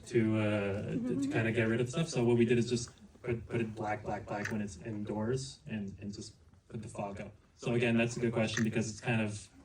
to kind of get rid of stuff. So what we did is just put it black when it's indoors, and just put the fog up. So again, that's a good question, because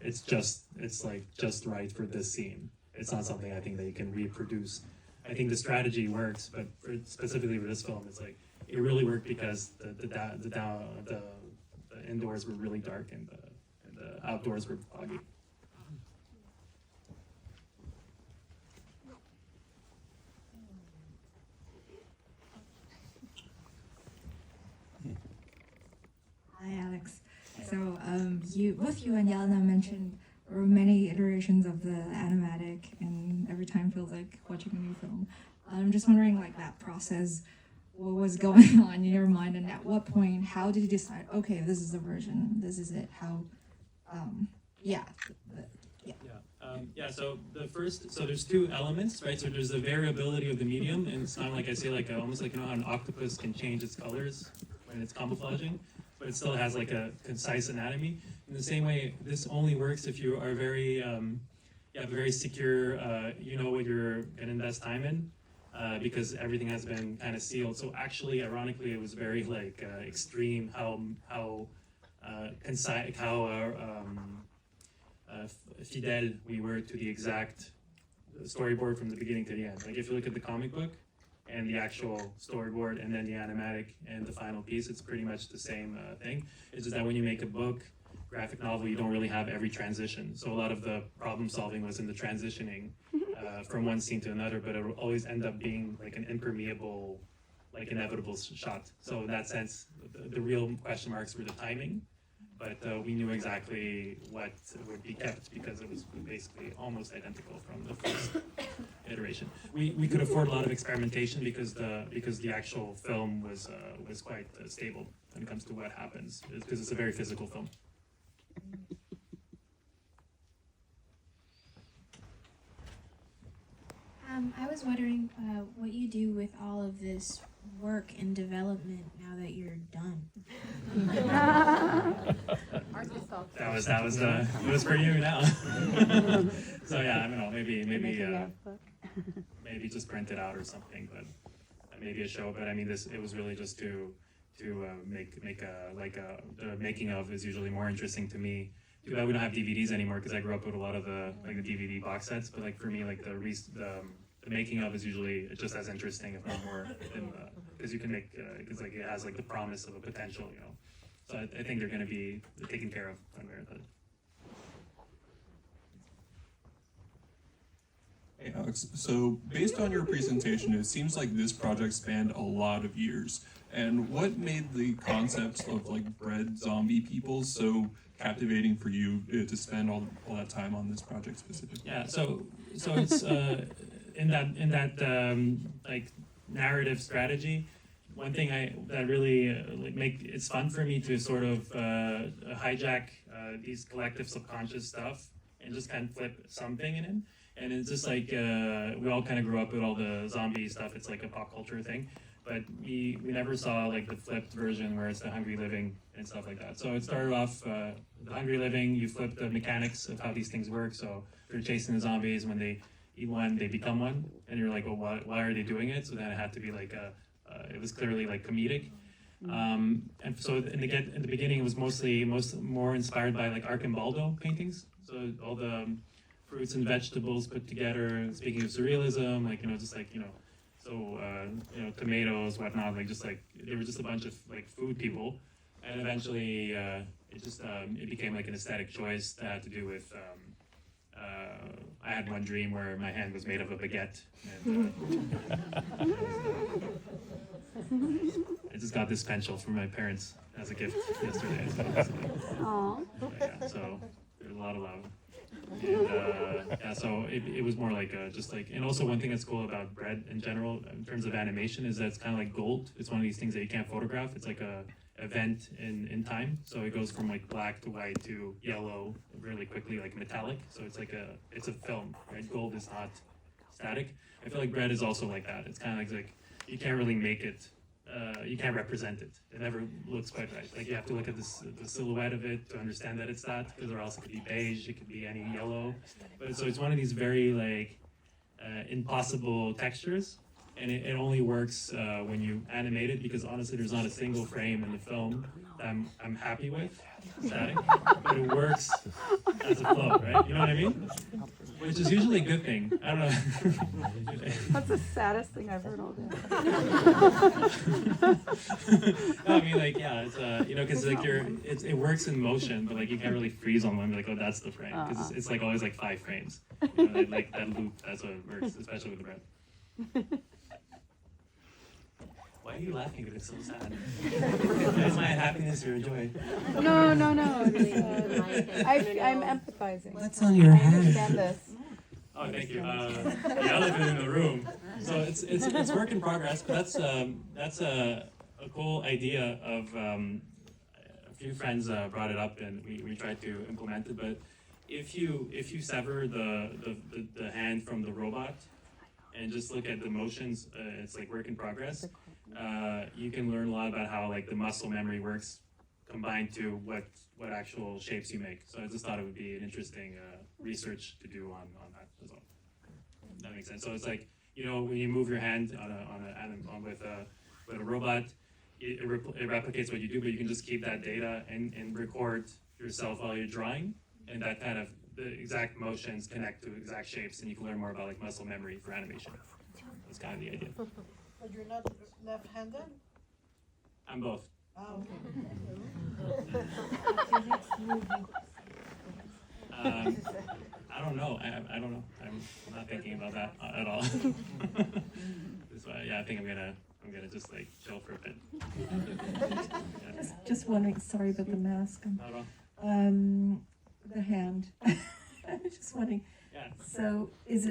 it's just right for this scene. It's not something I think that you can reproduce. I think the strategy works, but specifically for this film, it's like it really worked because the indoors were really dark and the outdoors were foggy. Hi, Alex. So both you and Yelena mentioned there were many iterations of the animatic, and every time feels like watching a new film. I'm just wondering, like, that process, what was going on in your mind, and at what point, how did you decide, okay, this is the version, this is it, how, yeah. So there's two elements, right? So there's the variability of the medium, and it's kind of like I say, like almost like, you know how an octopus can change its colors when it's camouflaging, but it still has like a concise anatomy. In the same way, this only works if you are very, very secure, you know what you're gonna invest time in, because everything has been kind of sealed. So actually, ironically, it was very like extreme how concise, fidel we were to the exact storyboard from the beginning to the end. Like if you look at the comic book and the actual storyboard and then the animatic and the final piece, it's pretty much the same thing. It's just that when you make a book, graphic novel, you don't really have every transition. So a lot of the problem solving was in the transitioning from one scene to another, but it will always end up being like an impermeable, like inevitable shot. So in that sense, the real question marks were the timing. But we knew exactly what would be kept because it was basically almost identical from the first iteration. We could afford a lot of experimentation because the actual film was quite stable when it comes to what happens, because it's a very physical film. I was wondering what you do with all of this work and development now that you're done. That was for you now. So yeah, I don't know, maybe just print it out or something, but maybe a show. But I mean, it was really just to make the making of is usually more interesting to me. Too bad we don't have DVDs anymore, because I grew up with a lot of the DVD box sets. But like for me, like the making of is usually just as interesting, if not more, because you can make because like it has like the promise of a potential, you know. So I think they're going to be taken care of one way or the other. Hey Alex, so based on your presentation, it seems like this project spanned a lot of years. And what made the concept of like bred zombie people so captivating for you to spend all that time on this project specifically? Yeah, so it's in that like narrative strategy. One thing that really it's fun for me to sort of hijack these collective subconscious stuff and just kind of flip something in it. And it's just like we all kind of grew up with all the zombie stuff. It's like a pop culture thing, but we never saw like the flipped version where it's the hungry living and stuff like that. So it started off the hungry living. You flip the mechanics of how these things work. So if you're chasing the zombies, when they eat one, they become one, and you're like, well, why are they doing it? So then it had to be like it was clearly like comedic. And so in the beginning, it was more inspired by like Arcimboldo paintings. So all the fruits and vegetables put together. Speaking of surrealism, like, you know, just like, you know, so you know, tomatoes, whatnot, like just like they were just a bunch of like food people, and eventually it became like an aesthetic choice that had to do with. I had one dream where my hand was made of a baguette, and I just got this pencil from my parents as a gift yesterday. So there's a lot of love. And so it was more like just like, and also one thing that's cool about bread in general in terms of animation is that it's kind of like gold. It's one of these things that you can't photograph. It's like a event in time, so it goes from like black to white to yellow really quickly, like metallic. So it's like it's a film, right? Gold is not static. I feel like bread is also like that. It's kind of like you can't really make it. You can't represent it. It never looks quite right. Like you have to look at the silhouette of it to understand that it's that, because or else it could be beige, it could be any yellow. But so it's one of these very like impossible textures, and it only works when you animate it, because honestly there's not a single frame in the film that I'm happy with static, but it works as a flow, right? You know what I mean? Which is usually a good thing. I don't know. That's the saddest thing I've heard all day. No, I mean, like, yeah, it's you know, because like it works in motion, but like you can't really freeze on one. Be like, oh, that's the frame, because it's like always like 5 frames. You know, like that loop. That's what it works, especially with the bread. Why are you laughing? It's so sad. Is my happiness your joy? No. I'm empathizing. What's on your I hand? understand this. Oh, thank you. The elephant in the room. So it's work in progress, but that's a cool idea of a few friends brought it up, and we tried to implement it. But if you sever the hand from the robot and just look at the motions, it's like work in progress. You can learn a lot about how like the muscle memory works combined to what actual shapes you make. So I just thought it would be an interesting research to do on that as well. That makes sense. So it's like, you know, when you move your hand with a robot, it replicates what you do, but you can just keep that data and record yourself while you're drawing, and that kind of the exact motions connect to exact shapes, and you can learn more about like muscle memory for animation. That's kind of the idea. But you're not left-handed? I'm both. Oh, I don't know. I don't know. I'm not thinking about that at all. That's why, yeah, I think I'm gonna just like chill for a bit. Yeah. Just wondering, sorry about the mask. Not at all. The hand. I'm just wondering. Yeah. So, is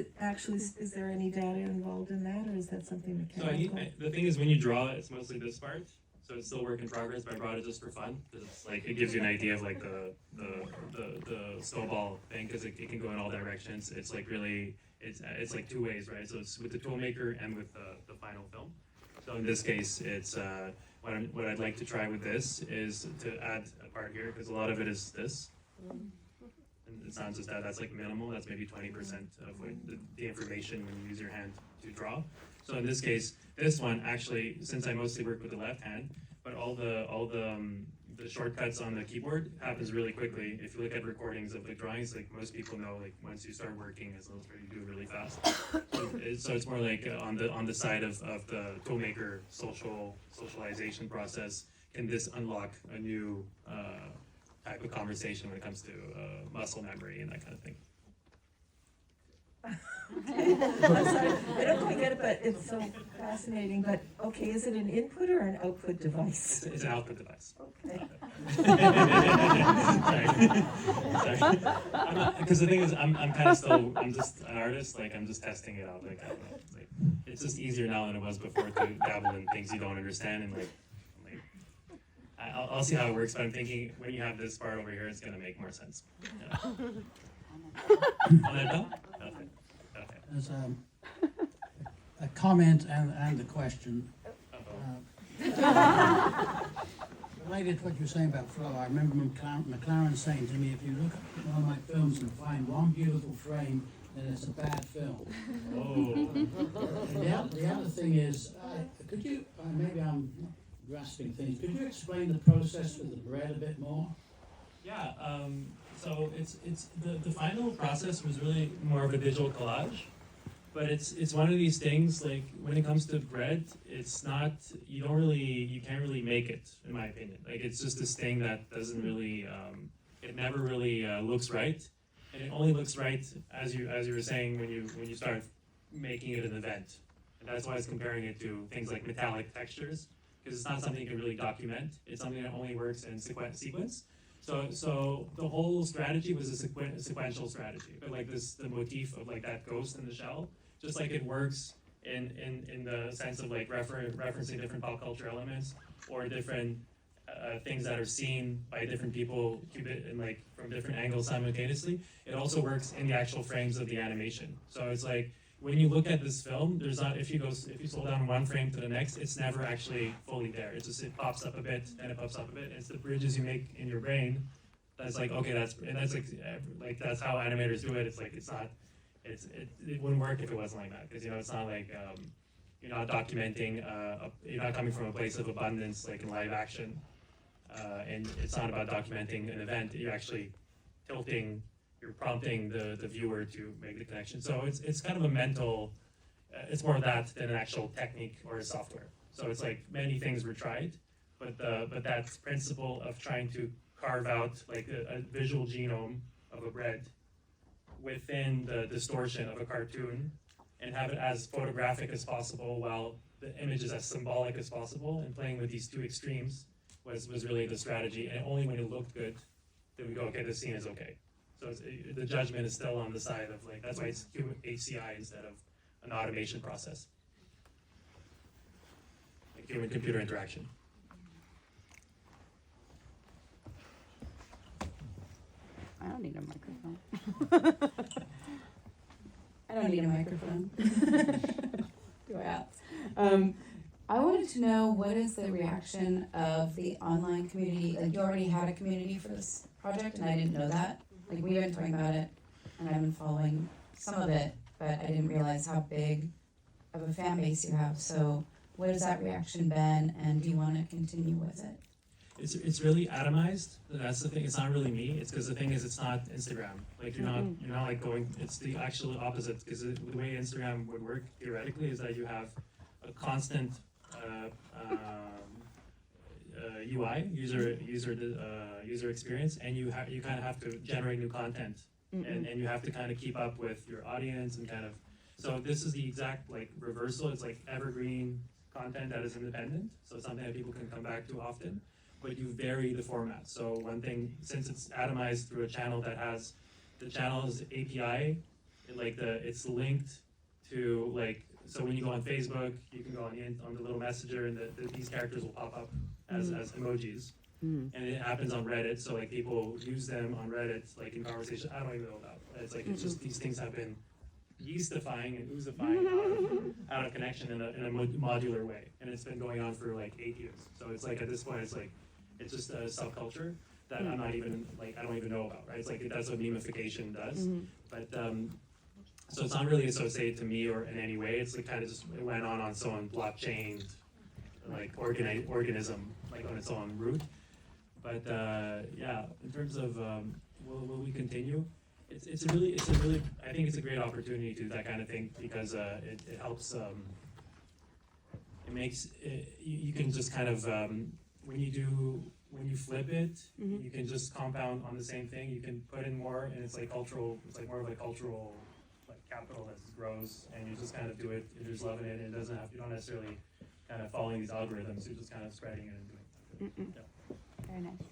there any data involved in that, or is that something So mechanical? the thing is, when you draw it, it's mostly this part. So it's still work in progress, but I brought it just for fun. It's like it gives you an idea of like the snowball thing, because it can go in all directions. It's like really it's like 2 ways, right? So it's with the toolmaker and with the final film. So in this case, it's what I'd like to try with this is to add a part here, because a lot of it is this. And it's not just that, that's like minimal, that's maybe 20% of what the information when you use your hand to draw. So in this case, this one actually, since I mostly work with the left hand, but all the shortcuts on the keyboard happens really quickly. If you look at recordings of the drawings, like most people know, like once you start working as an illustrator, you do it really fast. So it's more like on the side of the toolmaker socialization process. Can this unlock a new type of conversation when it comes to muscle memory and that kind of thing? I'm sorry, I don't quite get it, but it's so fascinating. But okay, is it an input or an output device? It's an output device. Okay. Sorry. Because the thing is, I'm just an artist. Like I'm just testing it out. Like I don't know. Like it's just easier now than it was before to dabble in things you don't understand, and I'll see how it works. But I'm thinking when you have this part over here, it's gonna make more sense. Yeah. On that bell? Okay. There's a comment and a question. Related to what you were saying about flow, I remember McLaren saying to me, if you look at one of my films and find one beautiful frame, then it's a bad film. Oh. And the other thing is, could you, maybe I'm not grasping things, could you explain the process with the bread a bit more? Yeah. So it's the final process was really more of a digital collage. But it's one of these things, like when it comes to bread, it's not, you can't really make it, in my opinion. Like it's just this thing that doesn't really, it never really looks right. And it only looks right, as you were saying, when you start making it an event. And that's why I was comparing it to things like metallic textures, because it's not something you can really document. It's something that only works in sequence. So the whole strategy was a sequential strategy, but like the motif of like that ghost in the shell, just like it works in the sense of like referencing different pop culture elements or different things that are seen by different people and like from different angles simultaneously. It also works in the actual frames of the animation. So it's like when you look at this film, there's not, if you slow down one frame to the next, it's never actually fully there. It pops up a bit, and it pops up a bit. It's the bridges you make in your brain that's like, okay, that's how animators do it. It's like, it's not, it wouldn't work if it wasn't like that, because it's not like you're not documenting, you're not coming from a place of abundance like in live action, and it's not about documenting an event. You're actually you're prompting the viewer to make the connection. So it's kind of a mental, it's more that than an actual technique or a software. So it's like many things were tried, but that principle of trying to carve out like a visual genome of a bread within the distortion of a cartoon and have it as photographic as possible while the image is as symbolic as possible, and playing with these two extremes was really the strategy. And only when it looked good did we go, okay, this scene is okay. So the judgment is still on the side of like, that's why it's HCI instead of an automation process. Like human-computer interaction. I don't need a microphone. I don't need a microphone. Do I ask? I wanted to know, what is the reaction of the online community? Like, you already had a community for this project, and I didn't know that. Like, we've been talking about it, and I've been following some of it, but I didn't realize how big of a fan base you have. So what has that reaction been, and do you want to continue with it? It's really atomized. That's the thing. It's not really me. It's because the thing is, it's not Instagram. Like you're not like going. It's the actual opposite. Because the way Instagram would work theoretically is that you have a constant UI, user experience, and you kind of have to generate new content, and you have to kind of keep up with your audience and kind of. So this is the exact like reversal. It's like evergreen content that is independent. So it's something that people can come back to often. But you vary the format. So one thing, since it's atomized through a channel that has the channel's API, it's linked to like, so when you go on Facebook, you can go on the little messenger, and these characters will pop up as emojis. And it happens on Reddit, so like people use them on Reddit, like in conversation. I don't even know about. It's like it's just these things have been yeastifying and oozifying out of connection in a modular way, and it's been going on for like 8 years. So it's like at this point, it's just a subculture that I'm not even like, I don't even know about, right? It's like that's what memification does, but so it's not really associated to me or in any way. It's like kind of just it went on its own blockchain, like organism, like on its own route. But yeah, in terms of will we continue? It's a really I think it's a great opportunity to do that kind of thing, because it helps. It makes you can just kind of when you flip it, you can just compound on the same thing. You can put in more, and it's like cultural. It's like more of a cultural like capital that just grows, and you just kind of do it. And you're just loving it, and it doesn't have. You don't necessarily kind of following these algorithms. You're just kind of spreading it and doing it. Yeah. Very nice.